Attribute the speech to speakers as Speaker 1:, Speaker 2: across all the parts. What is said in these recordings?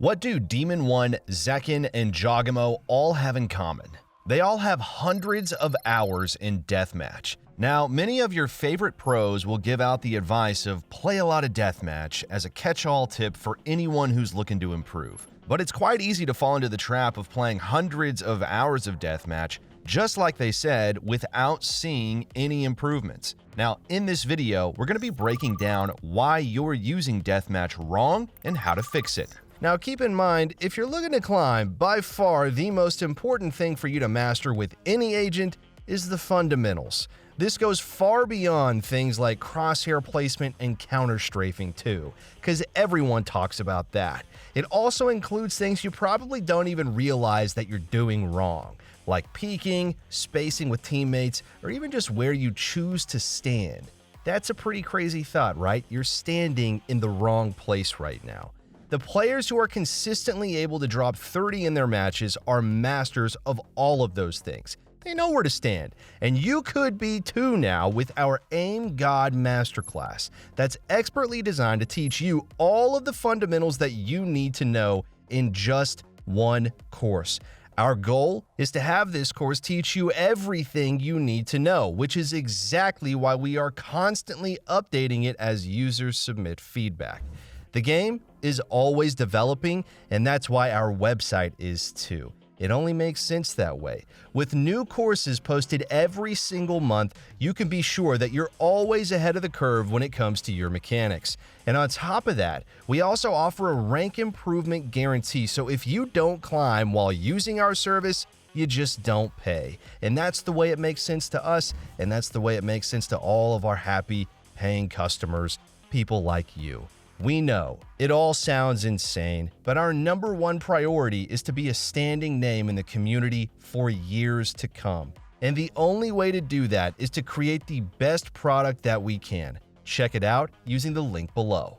Speaker 1: What do Demon 1, Zekin, and Jogamo all have in common? They all have hundreds of hours in Deathmatch. Now, many of your favorite pros will give out the advice of play a lot of Deathmatch as a catch-all tip for anyone who's looking to improve. But it's quite easy to fall into the trap of playing hundreds of hours of Deathmatch, just like they said, without seeing any improvements. Now, in this video, we're going to be breaking down why you're using Deathmatch wrong and how to fix it. Now, keep in mind, if you're looking to climb, by far the most important thing for you to master with any agent is the fundamentals. This goes far beyond things like crosshair placement and counter strafing too, because everyone talks about that. It also includes things you probably don't even realize that you're doing wrong, like peeking, spacing with teammates, or even just where you choose to stand. That's a pretty crazy thought, right? You're standing in the wrong place right now. The players who are consistently able to drop 30 in their matches are masters of all of those things. They know where to stand, and you could be too now with our Aim God Masterclass that's expertly designed to teach you all of the fundamentals that you need to know in just one course. Our goal is to have this course teach you everything you need to know, which is exactly why we are constantly updating it as users submit feedback. The game is always developing, and that's why our website is too. It only makes sense that way. With new courses posted every single month, you can be sure that you're always ahead of the curve when it comes to your mechanics. And on top of that, we also offer a rank improvement guarantee, so if you don't climb while using our service, you just don't pay. And that's the way it makes sense to us, and that's the way it makes sense to all of our happy, paying customers, people like you. We know, it all sounds insane, but our number one priority is to be a standing name in the community for years to come. And the only way to do that is to create the best product that we can. Check it out using the link below.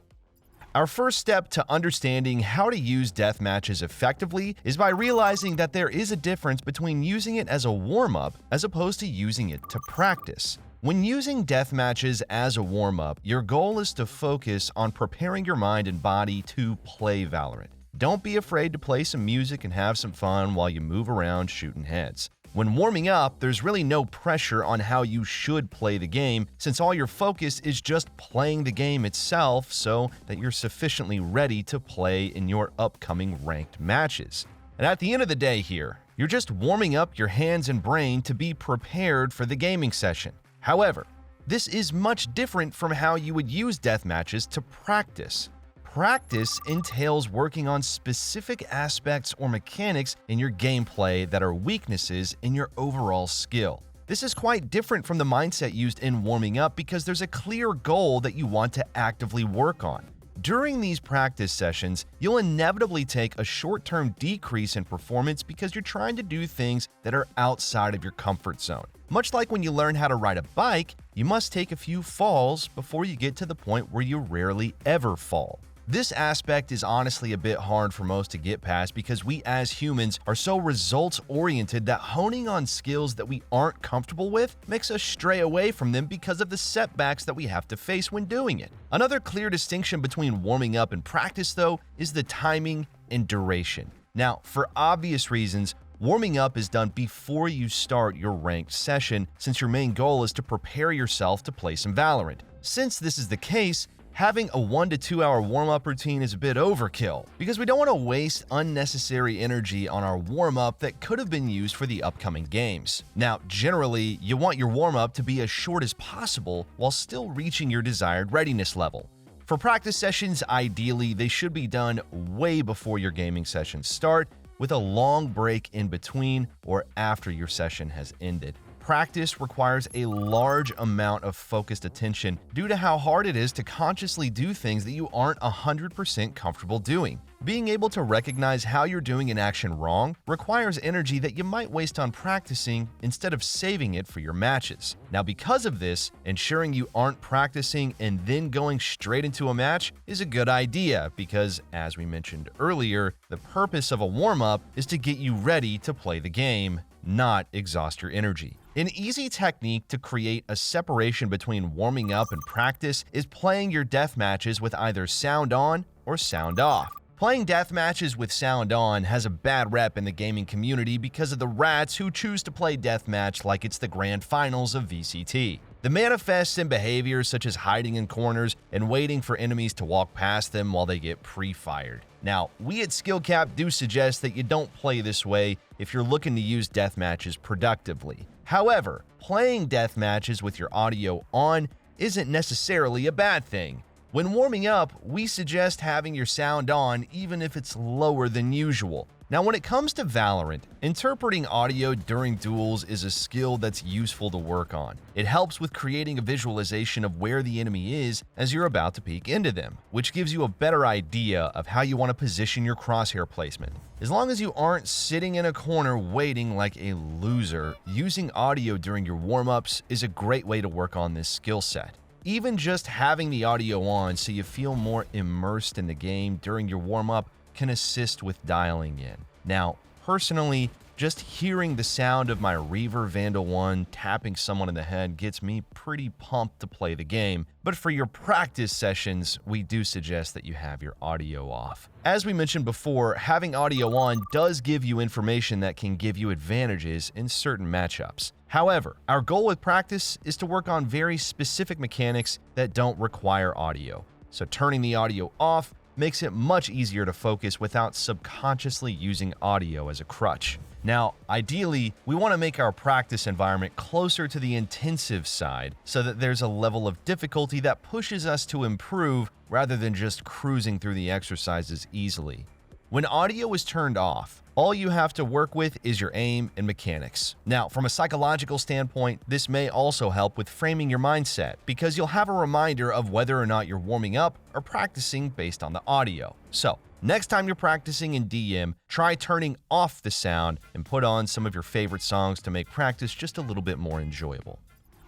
Speaker 1: Our first step to understanding how to use deathmatches effectively is by realizing that there is a difference between using it as a warm-up as opposed to using it to practice. When using deathmatches as a warm-up, your goal is to focus on preparing your mind and body to play Valorant. Don't be afraid to play some music and have some fun while you move around shooting heads. When warming up, there's really no pressure on how you should play the game, since all your focus is just playing the game itself so that you're sufficiently ready to play in your upcoming ranked matches. And at the end of the day here, you're just warming up your hands and brain to be prepared for the gaming session. However, this is much different from how you would use deathmatches to practice. Practice entails working on specific aspects or mechanics in your gameplay that are weaknesses in your overall skill. This is quite different from the mindset used in warming up because there's a clear goal that you want to actively work on. During these practice sessions, you'll inevitably take a short-term decrease in performance because you're trying to do things that are outside of your comfort zone. Much like when you learn how to ride a bike, you must take a few falls before you get to the point where you rarely ever fall. This aspect is honestly a bit hard for most to get past because we as humans are so results-oriented that honing on skills that we aren't comfortable with makes us stray away from them because of the setbacks that we have to face when doing it. Another clear distinction between warming up and practice, though, is the timing and duration. Now, for obvious reasons, warming up is done before you start your ranked session, since your main goal is to prepare yourself to play some Valorant. Since this is the case, having a 1 to 2 hour warm-up routine is a bit overkill, because we don't want to waste unnecessary energy on our warm-up that could have been used for the upcoming games. Now, generally, you want your warm-up to be as short as possible while still reaching your desired readiness level. For practice sessions, ideally, they should be done way before your gaming sessions start, with a long break in between or after your session has ended. Practice requires a large amount of focused attention due to how hard it is to consciously do things that you aren't 100% comfortable doing. Being able to recognize how you're doing an action wrong requires energy that you might waste on practicing instead of saving it for your matches. Now, because of this, ensuring you aren't practicing and then going straight into a match is a good idea because, as we mentioned earlier, the purpose of a warm-up is to get you ready to play the game, not exhaust your energy. An easy technique to create a separation between warming up and practice is playing your death matches with either sound on or sound off. Playing death matches with sound on has a bad rep in the gaming community because of the rats who choose to play deathmatch like it's the grand finals of VCT. The manifests in behaviors such as hiding in corners and waiting for enemies to walk past them while they get pre-fired. Now, we at SkillCapped do suggest that you don't play this way if you're looking to use deathmatches productively. However, playing deathmatches with your audio on isn't necessarily a bad thing. When warming up, we suggest having your sound on even if it's lower than usual. Now, when it comes to Valorant, interpreting audio during duels is a skill that's useful to work on. It helps with creating a visualization of where the enemy is as you're about to peek into them, which gives you a better idea of how you want to position your crosshair placement. As long as you aren't sitting in a corner waiting like a loser, using audio during your warm-ups is a great way to work on this skill set. Even just having the audio on so you feel more immersed in the game during your warm-up can assist with dialing in. Now, personally, just hearing the sound of my Reaver Vandal 1 tapping someone in the head gets me pretty pumped to play the game, but for your practice sessions, we do suggest that you have your audio off. As we mentioned before, having audio on does give you information that can give you advantages in certain matchups. However, our goal with practice is to work on very specific mechanics that don't require audio. So turning the audio off makes it much easier to focus without subconsciously using audio as a crutch. Now, ideally, we want to make our practice environment closer to the intensive side so that there's a level of difficulty that pushes us to improve rather than just cruising through the exercises easily. When audio is turned off, all you have to work with is your aim and mechanics. Now, from a psychological standpoint, this may also help with framing your mindset because you'll have a reminder of whether or not you're warming up or practicing based on the audio. So, next time you're practicing in DM, try turning off the sound and put on some of your favorite songs to make practice just a little bit more enjoyable.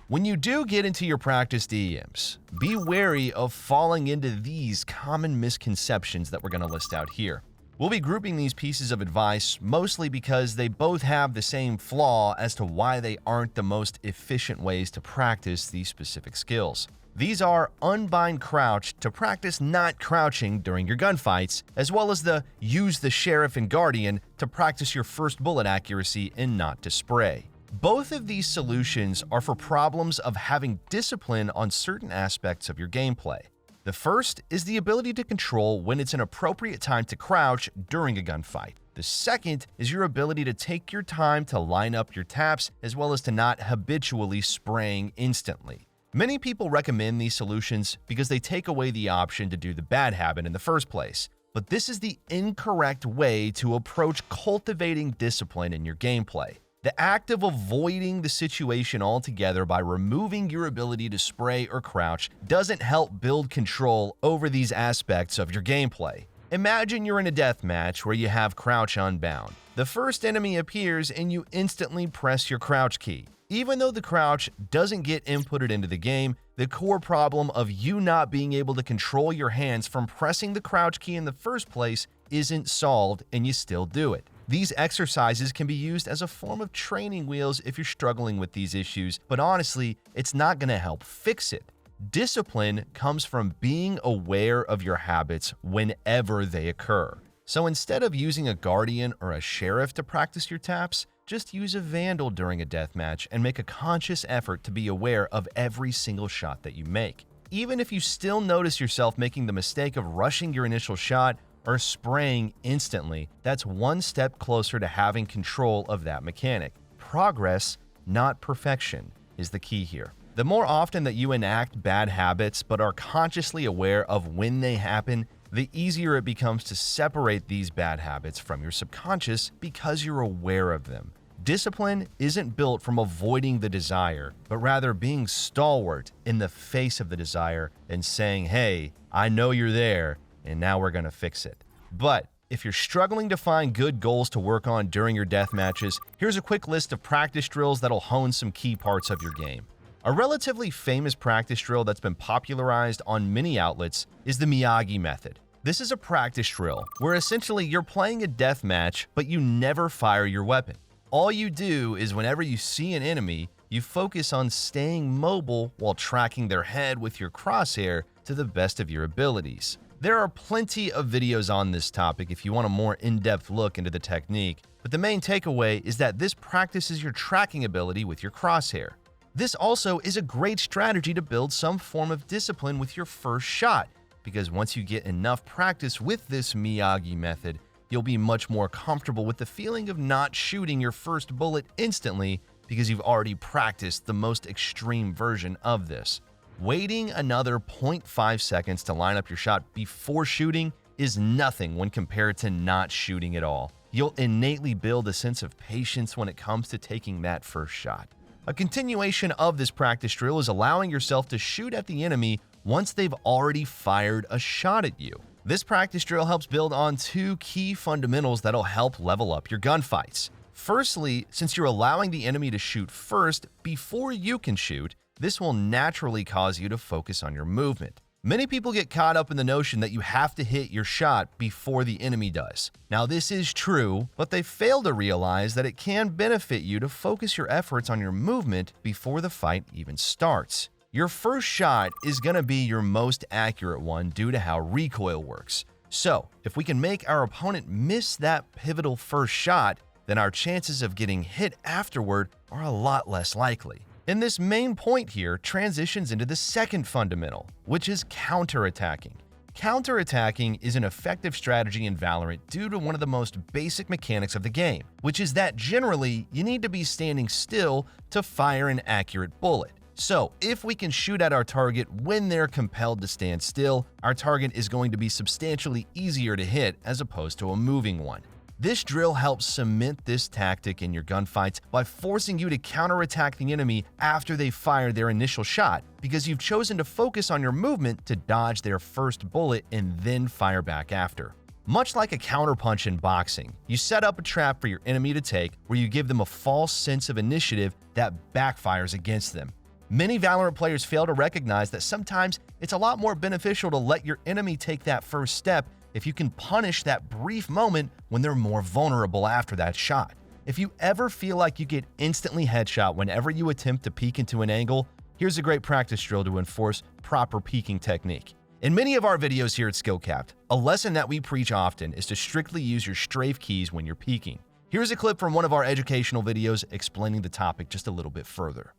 Speaker 1: When you do get into your practice DMs, be wary of falling into these common misconceptions that we're going to list out here. We'll be grouping these pieces of advice mostly because they both have the same flaw as to why they aren't the most efficient ways to practice these specific skills. These are unbind crouch to practice not crouching during your gunfights, as well as the use the Sheriff and Guardian to practice your first bullet accuracy and not to spray. Both of these solutions are for problems of having discipline on certain aspects of your gameplay. The first is the ability to control when it's an appropriate time to crouch during a gunfight. The second is your ability to take your time to line up your taps as well as to not habitually spraying instantly. Many people recommend these solutions because they take away the option to do the bad habit in the first place. But this is the incorrect way to approach cultivating discipline in your gameplay. The act of avoiding the situation altogether by removing your ability to spray or crouch doesn't help build control over these aspects of your gameplay. Imagine you're in a deathmatch where you have crouch unbound. The first enemy appears and you instantly press your crouch key. Even though the crouch doesn't get inputted into the game, the core problem of you not being able to control your hands from pressing the crouch key in the first place isn't solved and you still do it. These exercises can be used as a form of training wheels if you're struggling with these issues, but honestly, it's not going to help fix it. Discipline comes from being aware of your habits whenever they occur. So instead of using a Guardian or a Sheriff to practice your taps, just use a Vandal during a deathmatch and make a conscious effort to be aware of every single shot that you make. Even if you still notice yourself making the mistake of rushing your initial shot or spraying instantly, that's one step closer to having control of that mechanic. Progress, not perfection, is the key here. The more often that you enact bad habits but are consciously aware of when they happen, the easier it becomes to separate these bad habits from your subconscious because you're aware of them. Discipline isn't built from avoiding the desire, but rather being stalwart in the face of the desire and saying, hey, I know you're there, and now we're going to fix it. But if you're struggling to find good goals to work on during your death matches, here's a quick list of practice drills that'll hone some key parts of your game. A relatively famous practice drill that's been popularized on many outlets is the Miyagi method. This is a practice drill where essentially you're playing a death match, but you never fire your weapon. All you do is whenever you see an enemy, you focus on staying mobile while tracking their head with your crosshair to the best of your abilities. There are plenty of videos on this topic if you want a more in-depth look into the technique, but the main takeaway is that this practices your tracking ability with your crosshair. This also is a great strategy to build some form of discipline with your first shot, because once you get enough practice with this Miyagi method, you'll be much more comfortable with the feeling of not shooting your first bullet instantly because you've already practiced the most extreme version of this. Waiting another 0.5 seconds to line up your shot before shooting is nothing when compared to not shooting at all. You'll innately build a sense of patience when it comes to taking that first shot. A continuation of this practice drill is allowing yourself to shoot at the enemy once they've already fired a shot at you. This practice drill helps build on two key fundamentals that'll help level up your gunfights. Firstly, since you're allowing the enemy to shoot first before you can shoot, this will naturally cause you to focus on your movement. Many people get caught up in the notion that you have to hit your shot before the enemy does. Now, this is true, but they fail to realize that it can benefit you to focus your efforts on your movement before the fight even starts. Your first shot is going to be your most accurate one due to how recoil works. So, if we can make our opponent miss that pivotal first shot, then our chances of getting hit afterward are a lot less likely. And this main point here transitions into the second fundamental, which is counterattacking. Counterattacking is an effective strategy in Valorant due to one of the most basic mechanics of the game, which is that generally you need to be standing still to fire an accurate bullet. So, if we can shoot at our target when they're compelled to stand still, our target is going to be substantially easier to hit as opposed to a moving one. This drill helps cement this tactic in your gunfights by forcing you to counterattack the enemy after they fired their initial shot, because you've chosen to focus on your movement to dodge their first bullet and then fire back after. Much like a counterpunch in boxing, you set up a trap for your enemy to take where you give them a false sense of initiative that backfires against them. Many Valorant players fail to recognize that sometimes it's a lot more beneficial to let your enemy take that first step if you can punish that brief moment when they're more vulnerable after that shot. If you ever feel like you get instantly headshot whenever you attempt to peek into an angle, here's a great practice drill to enforce proper peeking technique. In many of our videos here at SkillCapped, a lesson that we preach often is to strictly use your strafe keys when you're peeking. Here's a clip from one of our educational videos explaining the topic just a little bit further.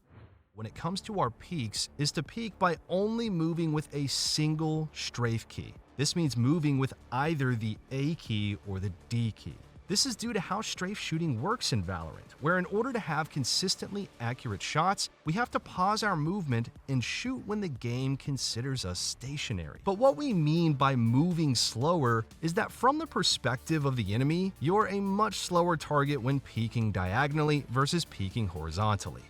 Speaker 1: When it comes to our peeks, is to peek by only moving with a single strafe key. This means moving with either the A key or the D key. This is due to how strafe shooting works in Valorant, where in order to have consistently accurate shots, we have to pause our movement and shoot when the game considers us stationary. But what we mean by moving slower is that from the perspective of the enemy, you're a much slower target when peeking diagonally versus peeking horizontally.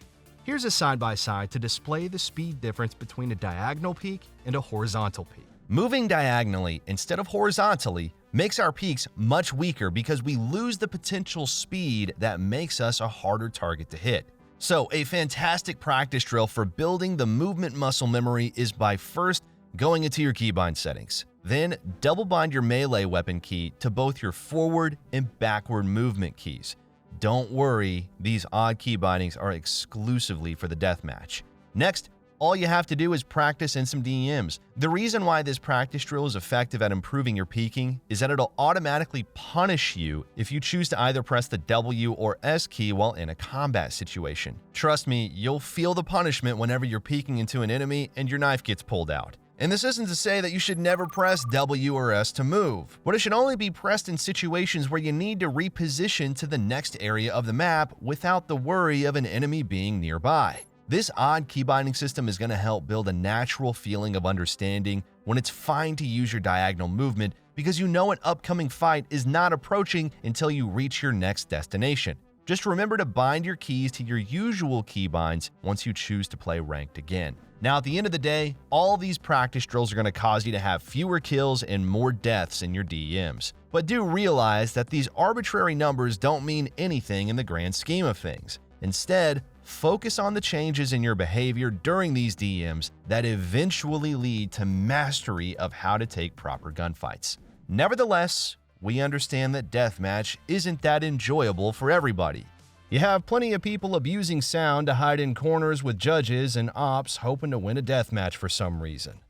Speaker 1: Here's a side-by-side to display the speed difference between a diagonal peek and a horizontal peek. Moving diagonally instead of horizontally makes our peeks much weaker because we lose the potential speed that makes us a harder target to hit. So, a fantastic practice drill for building the movement muscle memory is by first going into your keybind settings. Then, double bind your melee weapon key to both your forward and backward movement keys. Don't worry, these odd key bindings are exclusively for the deathmatch. Next, all you have to do is practice in some DMs. The reason why this practice drill is effective at improving your peeking is that it'll automatically punish you if you choose to either press the W or S key while in a combat situation. Trust me, you'll feel the punishment whenever you're peeking into an enemy and your knife gets pulled out. And this isn't to say that you should never press W or S to move, but it should only be pressed in situations where you need to reposition to the next area of the map without the worry of an enemy being nearby. This odd key binding system is going to help build a natural feeling of understanding when it's fine to use your diagonal movement because you know an upcoming fight is not approaching until you reach your next destination. Just remember to bind your keys to your usual keybinds once you choose to play ranked again. Now, at the end of the day, all these practice drills are going to cause you to have fewer kills and more deaths in your DMs. But do realize that these arbitrary numbers don't mean anything in the grand scheme of things. Instead, focus on the changes in your behavior during these DMs that eventually lead to mastery of how to take proper gunfights. Nevertheless, we understand that deathmatch isn't that enjoyable for everybody. You have plenty of people abusing sound to hide in corners with judges and ops hoping to win a deathmatch for some reason.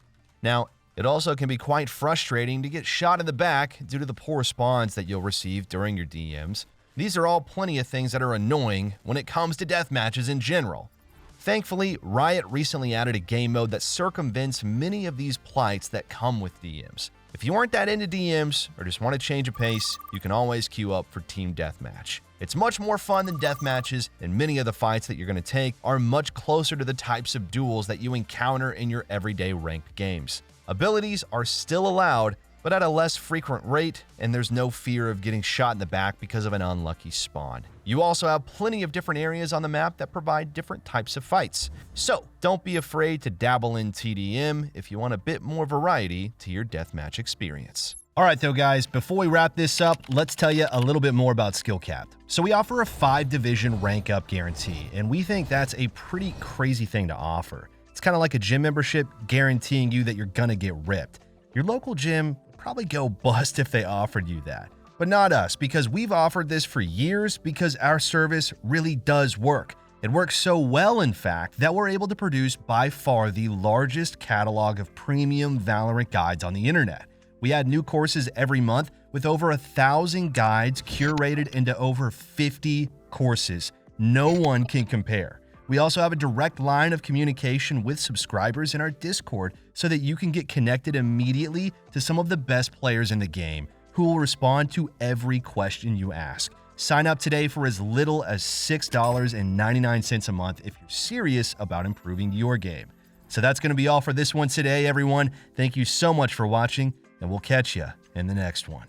Speaker 1: Now, It also can be quite frustrating to get shot in the back due to the poor spawns that you'll receive during your DMs. These are all plenty of things that are annoying when it comes to deathmatches in general. Thankfully, Riot recently added a game mode that circumvents many of these plights that come with DMs. If you aren't that into DMs or just want to change a pace, you can always queue up for Team Deathmatch. It's much more fun than deathmatches, and many of the fights that you're going to take are much closer to the types of duels that you encounter in your everyday ranked games. Abilities are still allowed, but at a less frequent rate, and there's no fear of getting shot in the back because of an unlucky spawn. You also have plenty of different areas on the map that provide different types of fights. So don't be afraid to dabble in TDM if you want a bit more variety to your deathmatch experience. All right, though, guys, before we wrap this up, let's tell you a little bit more about SkillCapped. So we offer a 5-division rank up guarantee, and we think that's a pretty crazy thing to offer. It's kind of like a gym membership guaranteeing you that you're gonna get ripped. Your local gym would probably go bust if they offered you that. But not us, because we've offered this for years because our service really does work. It works so well, in fact, that we're able to produce by far the largest catalog of premium Valorant guides on the internet. We add new courses every month with over 1,000 guides curated into over 50 courses. No one can compare. We also have a direct line of communication with subscribers in our Discord so that you can get connected immediately to some of the best players in the game who will respond to every question you ask. Sign up today for as little as $6.99 a month if you're serious about improving your game. So that's going to be all for this one today, everyone. Thank you so much for watching, and we'll catch you in the next one.